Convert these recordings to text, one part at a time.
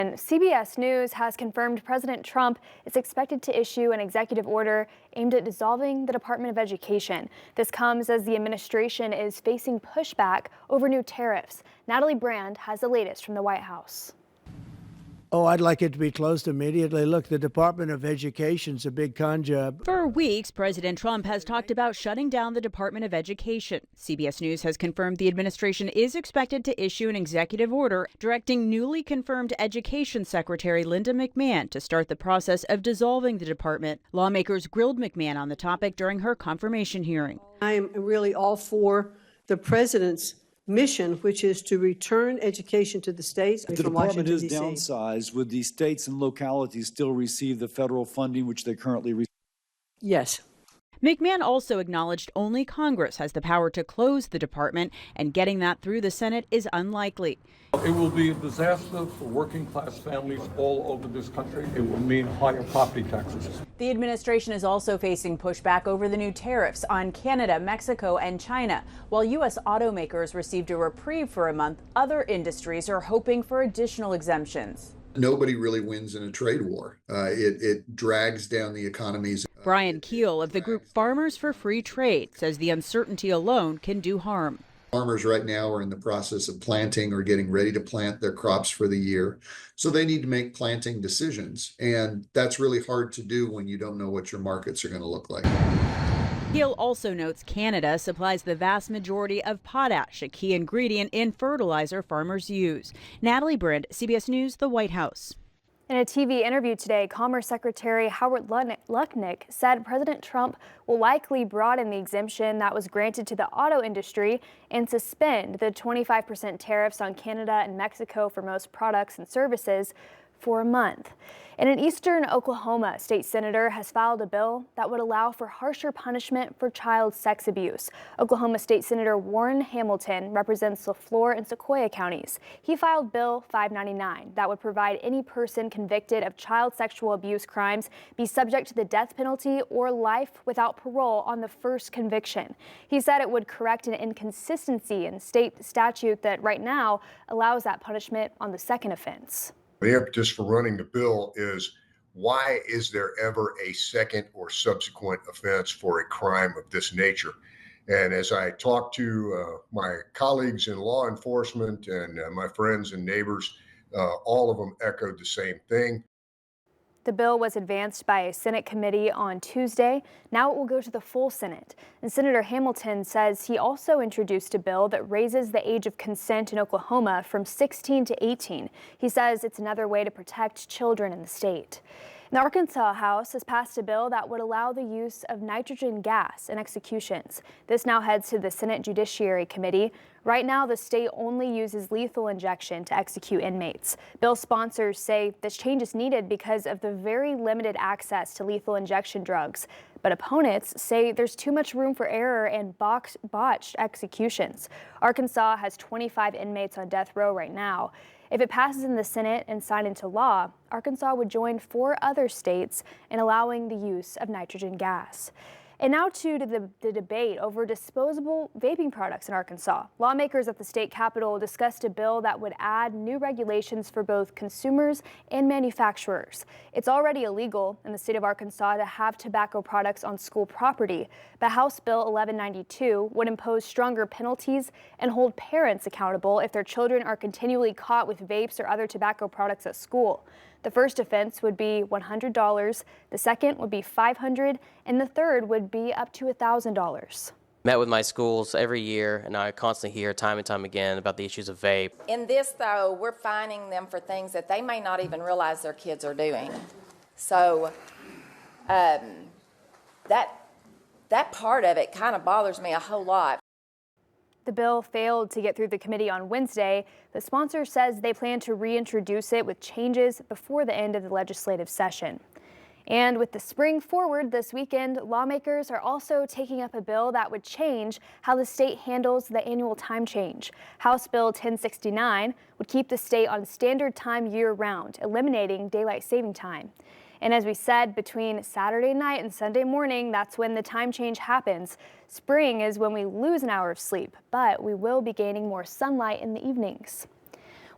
And CBS News has confirmed President Trump is expected to issue an executive order aimed at dissolving the Department of Education. This comes as the administration is facing pushback over new tariffs. Natalie Brand has the latest from the White House. Oh, I'd like it to be closed immediately. Look, the Department of Education's a big con job. For weeks, President Trump has talked about shutting down the Department of Education. CBS News has confirmed the administration is expected to issue an executive order directing newly confirmed Education Secretary Linda McMahon to start the process of dissolving the department. Lawmakers grilled McMahon on the topic during her confirmation hearing. I am really all for the president's mission, which is to return education to the states. The department is downsized. Would the states and localities still receive the federal funding which they currently receive? Yes. McMahon also acknowledged only Congress has the power to close the department, and getting that through the Senate is unlikely. It will be a disaster for working class families all over this country. It will mean higher property taxes. The administration is also facing pushback over the new tariffs on Canada, Mexico, and China. While U.S. automakers received a reprieve for a month, other industries are hoping for additional exemptions. Nobody really wins in a trade war. It drags down the economies. Brian Keel of the group Farmers for Free Trade says the uncertainty alone can do harm. Farmers right now are in the process of planting or getting ready to plant their crops for the year. So they need to make planting decisions. And that's really hard to do when you don't know what your markets are going to look like. Keel also notes Canada supplies the vast majority of potash, a key ingredient in fertilizer farmers use. Natalie Brand, CBS News, the White House. In a TV interview today, Commerce Secretary Howard Lutnick said President Trump will likely broaden the exemption that was granted to the auto industry and suspend the 25% tariffs on Canada and Mexico for most products and services for a month. And an eastern Oklahoma state senator has filed a bill that would allow for harsher punishment for child sex abuse. Oklahoma State Senator Warren Hamilton represents LaFleur and Sequoia counties. He filed Bill 599 that would provide any person convicted of child sexual abuse crimes be subject to the death penalty or life without parole on the first conviction. He said it would correct an inconsistency in state statute that right now allows that punishment on the second offense. The impetus for running the bill is, why is there ever a second or subsequent offense for a crime of this nature? And as I talk to my colleagues in law enforcement and my friends and neighbors, all of them echoed the same thing. The bill was advanced by a Senate committee on Tuesday. Now it will go to the full Senate. And Senator Hamilton says he also introduced a bill that raises the age of consent in Oklahoma from 16 to 18. He says it's another way to protect children in the state. The Arkansas House has passed a bill that would allow the use of nitrogen gas in executions. This now heads to the Senate Judiciary Committee. Right now, the state only uses lethal injection to execute inmates. Bill sponsors say this change is needed because of the very limited access to lethal injection drugs. But opponents say there's too much room for error and botched executions. Arkansas has 25 inmates on death row right now. If it passes in the Senate and signed into law, Arkansas would join 4 other states in allowing the use of nitrogen gas. And now to the debate over disposable vaping products in Arkansas. Lawmakers at the state capitol discussed a bill that would add new regulations for both consumers and manufacturers. It's already illegal in the state of Arkansas to have tobacco products on school property, but House Bill 1192 would impose stronger penalties and hold parents accountable if their children are continually caught with vapes or other tobacco products at school. The first offense would be $100, the second would be $500, and the third would be up to $1,000. Met with my schools every year, and I constantly hear time and time again about the issues of vape. In this, though, we're fining them for things that they may not even realize their kids are doing. So that part of it kind of bothers me a whole lot. The bill failed to get through the committee on Wednesday. The sponsor says they plan to reintroduce it with changes before the end of the legislative session. And with the spring forward this weekend, lawmakers are also taking up a bill that would change how the state handles the annual time change. House Bill 1069 would keep the state on standard time year-round, eliminating daylight saving time. And as we said, between Saturday night and Sunday morning, that's when the time change happens. Spring is when we lose an hour of sleep, but we will be gaining more sunlight in the evenings.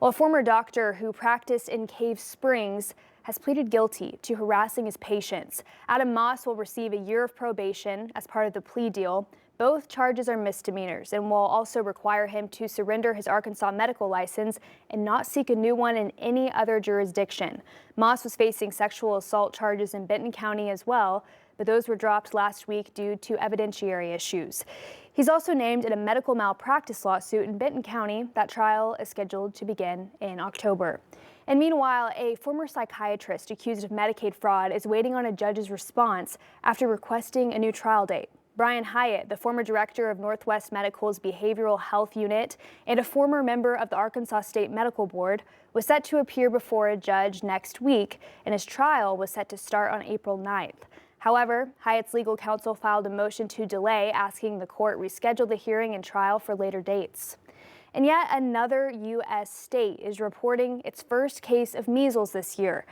Well, a former doctor who practiced in Cave Springs has pleaded guilty to harassing his patients. Adam Moss will receive a year of probation as part of the plea deal. Both charges are misdemeanors and will also require him to surrender his Arkansas medical license and not seek a new one in any other jurisdiction. Moss was facing sexual assault charges in Benton County as well, but those were dropped last week due to evidentiary issues. He's also named in a medical malpractice lawsuit in Benton County. That trial is scheduled to begin in October. And meanwhile, a former psychiatrist accused of Medicaid fraud is waiting on a judge's response after requesting a new trial date. Brian Hyatt, the former director of Northwest Medical's Behavioral Health Unit and a former member of the Arkansas State Medical Board, was set to appear before a judge next week, and his trial was set to start on April 9th. However, Hyatt's legal counsel filed a motion to delay, asking the court reschedule the hearing and trial for later dates. And yet another U.S. state is reporting its first case of measles this year.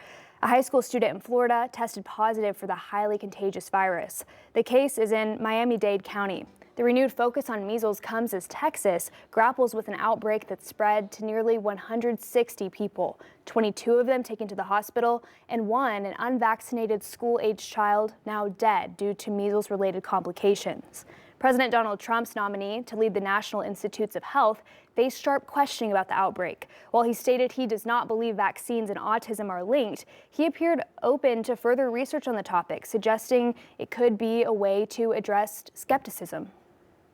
A high school student in Florida tested positive for the highly contagious virus. The case is in Miami-Dade County. The renewed focus on measles comes as Texas grapples with an outbreak that spread to nearly 160 people, 22 of them taken to the hospital, and one, an unvaccinated school-aged child, now dead due to measles-related complications. President Donald Trump's nominee to lead the National Institutes of Health faced sharp questioning about the outbreak. While he stated he does not believe vaccines and autism are linked, he appeared open to further research on the topic, suggesting it could be a way to address skepticism.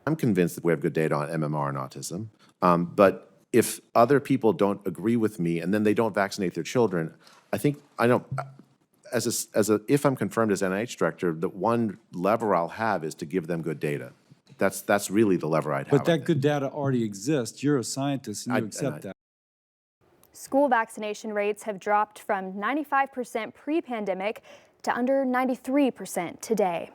I'm convinced that we have good data on MMR and autism, but if other people don't agree with me and then they don't vaccinate their children, if I'm confirmed as NIH director, the one lever I'll have is to give them good data. That's really the lever I'd have. But that good data already exists. You're a scientist and you accept that. School vaccination rates have dropped from 95% pre-pandemic to under 93% today.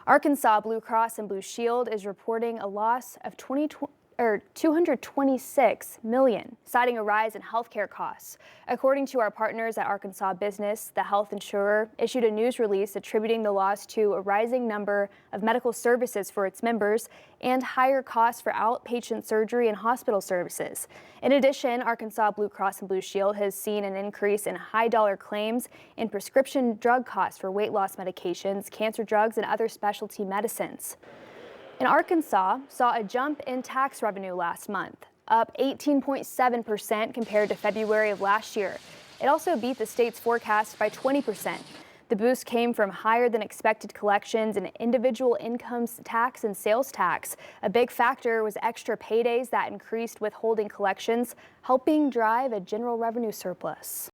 Arkansas Blue Cross and Blue Shield is reporting a loss of $226 million, citing a rise in healthcare costs. According to our partners at Arkansas Business, the health insurer issued a news release attributing the loss to a rising number of medical services for its members and higher costs for outpatient surgery and hospital services. In addition, Arkansas Blue Cross and Blue Shield has seen an increase in high-dollar claims and prescription drug costs for weight loss medications, cancer drugs, and other specialty medicines. And Arkansas saw a jump in tax revenue last month, up 18.7% compared to February of last year. It also beat the state's forecast by 20%. The boost came from higher than expected collections in individual income tax and sales tax. A big factor was extra paydays that increased withholding collections, helping drive a general revenue surplus.